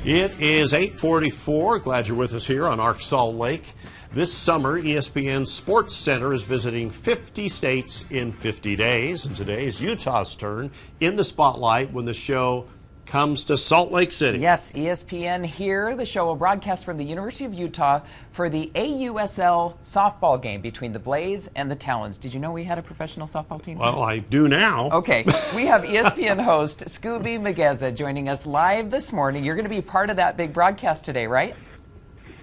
It is 8:44. Glad you're with us here on Arc Salt Lake. This summer, ESPN Sportscenter is visiting 50 states in 50 days. And today is Utah's turn in the spotlight when the show comes to Salt Lake City. Yes, ESPN here. The show will broadcast from the University of Utah for the AUSL softball game between the Blaze and the Talons. Did you know we had a professional softball team? Well, I do now. Okay. We have ESPN host Skubbie Mageza joining us live this morning. You're going to be part of that big broadcast today, right?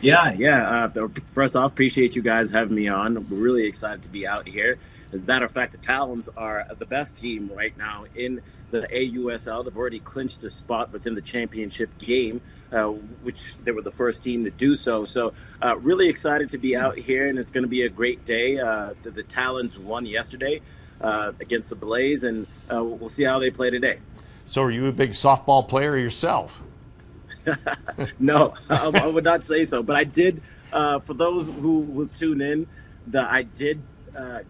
Yeah. First off, appreciate you guys having me on. We're really excited to be out here. As a matter of fact, the Talons are the best team right now in the AUSL. They've already clinched a spot within the championship game, which they were the first team to do so. So really excited to be out here, and it's going to be a great day. The Talons won yesterday against the Blaze, and we'll see how they play today. So are you a big softball player yourself? No, I would not say so. But I did, for those who will tune in, I did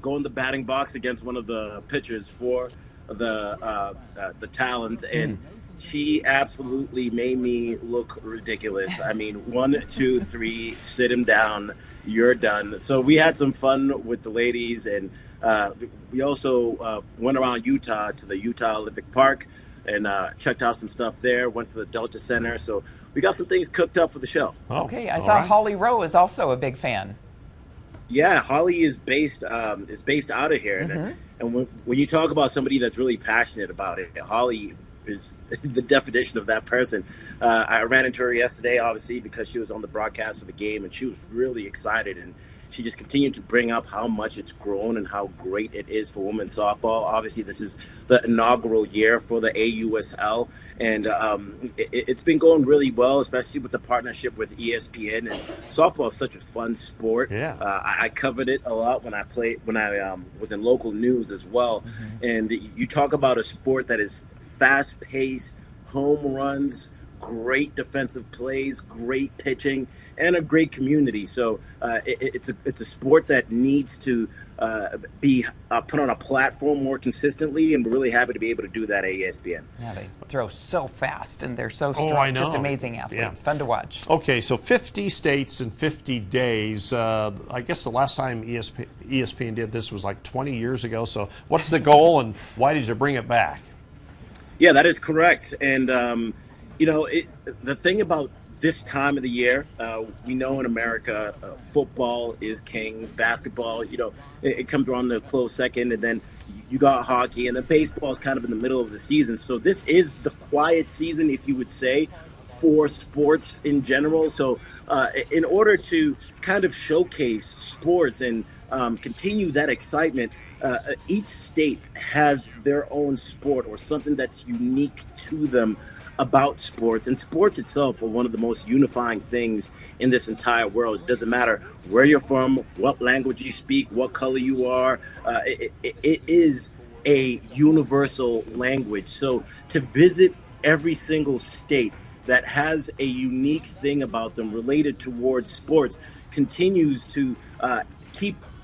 go in the batting box against one of the pitchers for the Talons, and she absolutely made me look ridiculous. I mean, 1, 2, 3, sit him down, you're done. So we had some fun with the ladies, and we also went around Utah to the Utah Olympic Park and checked out some stuff there, went to the Delta Center. So we got some things cooked up for the show. Oh, okay, I saw right. Holly Rowe is also a big fan. Yeah, Holly is based out of here, and when you talk about somebody that's really passionate about it, Holly is the definition of that person. I ran into her yesterday, obviously, because she was on the broadcast for the game, and she was really excited, and she just continued to bring up how much it's grown and how great it is for women's softball. Obviously, this is the inaugural year for the AUSL, and it's been going really well, especially with the partnership with ESPN. And softball is such a fun sport. Yeah. I covered it a lot when I was in local news as well. And you talk about a sport that is fast-paced, home runs, great defensive plays, great pitching, and a great community. So it's a sport that needs to be put on a platform more consistently, and we're really happy to be able to do that at ESPN. Yeah, they throw so fast, and they're so strong. Oh, I know. Just amazing athletes. Yeah. Fun to watch. Okay, so 50 states in 50 days. I guess the last time ESPN did this was like 20 years ago. So what's the goal, and why did you bring it back? Yeah, that is correct. And the thing about this time of the year, we know in America, football is king. Basketball, it comes around the close second, and then you got hockey, and then baseball is kind of in the middle of the season. So this is the quiet season, if you would say, for sports in general. So in order to kind of showcase sports and continue that excitement, each state has their own sport or something that's unique to them about sports. And sports itself are one of the most unifying things in this entire world. It doesn't matter where you're from, what language you speak, what color you are. It is a universal language. So to visit every single state that has a unique thing about them related towards sports continues to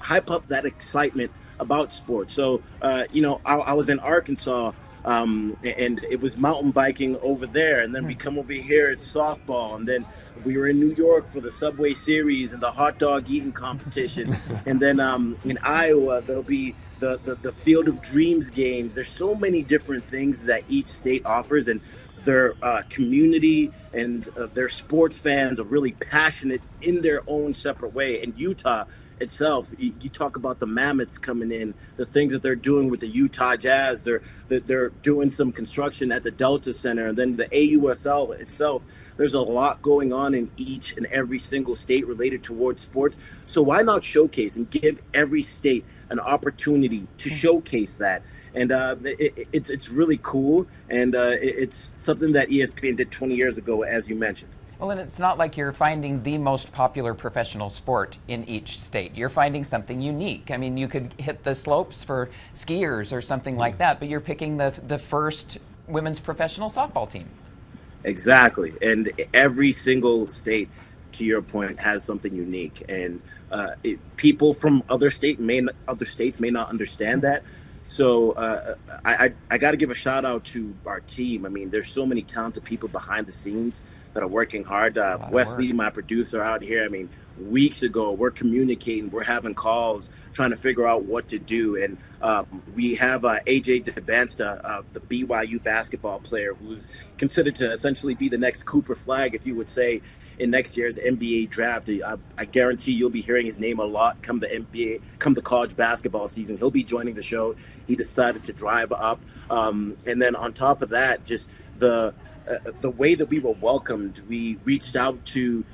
hype up that excitement about sports. So, I was in Arkansas, and it was mountain biking over there, and then we come over here at softball, and then we were in New York for the Subway Series and the hot dog eating competition, and then in Iowa there'll be the Field of Dreams games. There's so many different things that each state offers, and their community and their sports fans are really passionate in their own separate way. And Utah itself, you talk about the Mammoths coming in, the things that they're doing with the Utah Jazz. They're doing some construction at the Delta Center, and then the AUSL itself. There's a lot going on in each and every single state related towards sports. So why not showcase and give every state an opportunity to showcase that? And it's really cool, and it's something that ESPN did 20 years ago, as you mentioned. Well, and it's not like you're finding the most popular professional sport in each state. You're finding something unique. I mean, you could hit the slopes for skiers or something like that, but you're picking the first women's professional softball team. Exactly. And every single state, to your point, has something unique. And people from other states may not understand that. So I got to give a shout out to our team. I mean, there's so many talented people behind the scenes that are working hard. Wesley, my producer out here, I mean, weeks ago, we're communicating, we're having calls, trying to figure out what to do. And we have AJ DeBansta, the BYU basketball player, who's considered to essentially be the next Cooper Flag, if you would say, in next year's NBA draft. I guarantee you'll be hearing his name a lot come the college basketball season. He'll be joining the show. He decided to drive up. And then on top of that, just the way that we were welcomed, we reached out to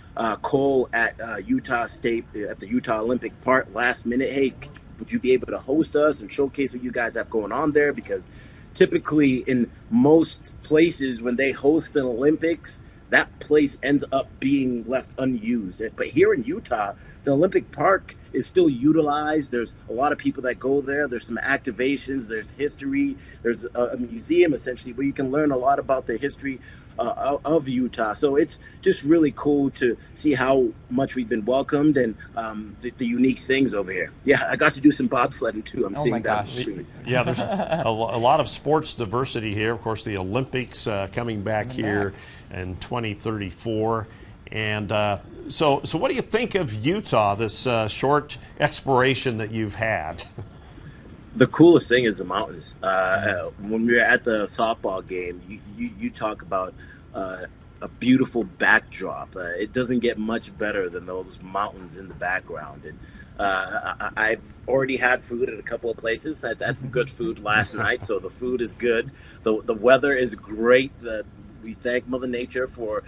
Cole at Utah State, at the Utah Olympic Park last minute. Hey, would you be able to host us and showcase what you guys have going on there? Because typically in most places when they host an Olympics, that place ends up being left unused. But here in Utah, the Olympic Park is still utilized. There's a lot of people that go there. There's some activations. There's history. There's a museum, essentially, where you can learn a lot about the history of Utah. So it's just really cool to see how much we've been welcomed and the unique things over here. Yeah, I got to do some bobsledding, too. I'm seeing that on the street. Yeah, there's a lot of sports diversity here. Of course, the Olympics coming back here in 2034. And so what do you think of Utah, this short exploration that you've had? The coolest thing is the mountains. When we were at the softball game, you talk about a beautiful backdrop. It doesn't get much better than those mountains in the background. And I've already had food at a couple of places. I had some good food last night, so the food is good. The weather is great. We thank Mother Nature for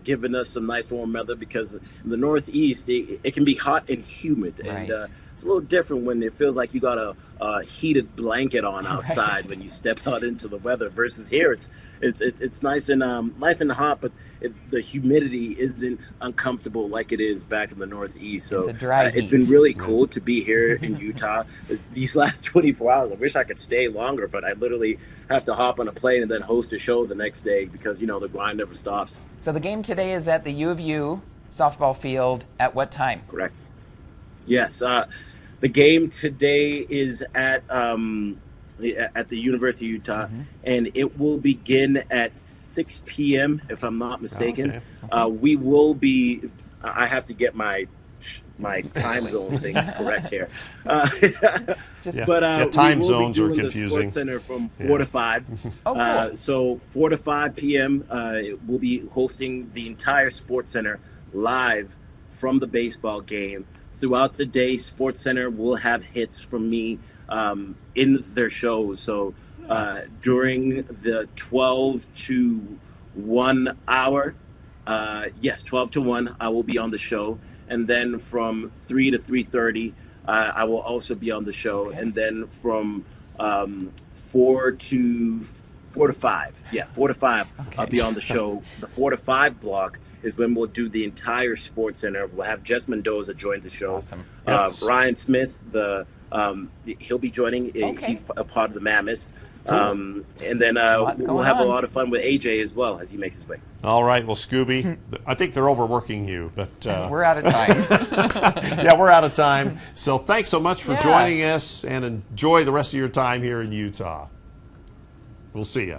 giving us some nice warm weather, because in the Northeast, it can be hot and humid. Right. And it's a little different when it feels like you got a heated blanket on outside when you step out into the weather, versus here it's nice and hot, but the humidity isn't uncomfortable like it is back in the Northeast. So it's been really cool to be here in Utah these last 24 hours. I wish I could stay longer, but I literally have to hop on a plane and then host a show the next day, because the grind never stops. So the game today is at the U of U softball field at what time? Correct. Yes. The game today is at the University of Utah, and it will begin at 6 p.m. if I'm not mistaken. Okay. We will be. I have to get my time zone things correct here. Time zones are confusing. The Sportscenter from 4 to 5. Oh, cool. So 4 to 5 p.m. We'll be hosting the entire Sportscenter live from the baseball game. Throughout the day, Sportscenter will have hits from me in their shows. So during the 12 to 1 hour, 12 to 1, I will be on the show. And then from 3 to 3:30, I will also be on the show. Okay. And then from 4 to 5, 4 to 5, okay, I'll be on the show. The 4 to 5 block is when we'll do the entire Sportscenter. We'll have Jess Mendoza join the show. Awesome. Ryan Smith, he'll be joining. Okay. He's a part of the Mammoths. Cool. And then we'll have a lot of fun with AJ as well as he makes his way. All right. Well, Skubbie, I think they're overworking you, but we're out of time. Yeah, we're out of time. So thanks so much for joining us, and enjoy the rest of your time here in Utah. We'll see you.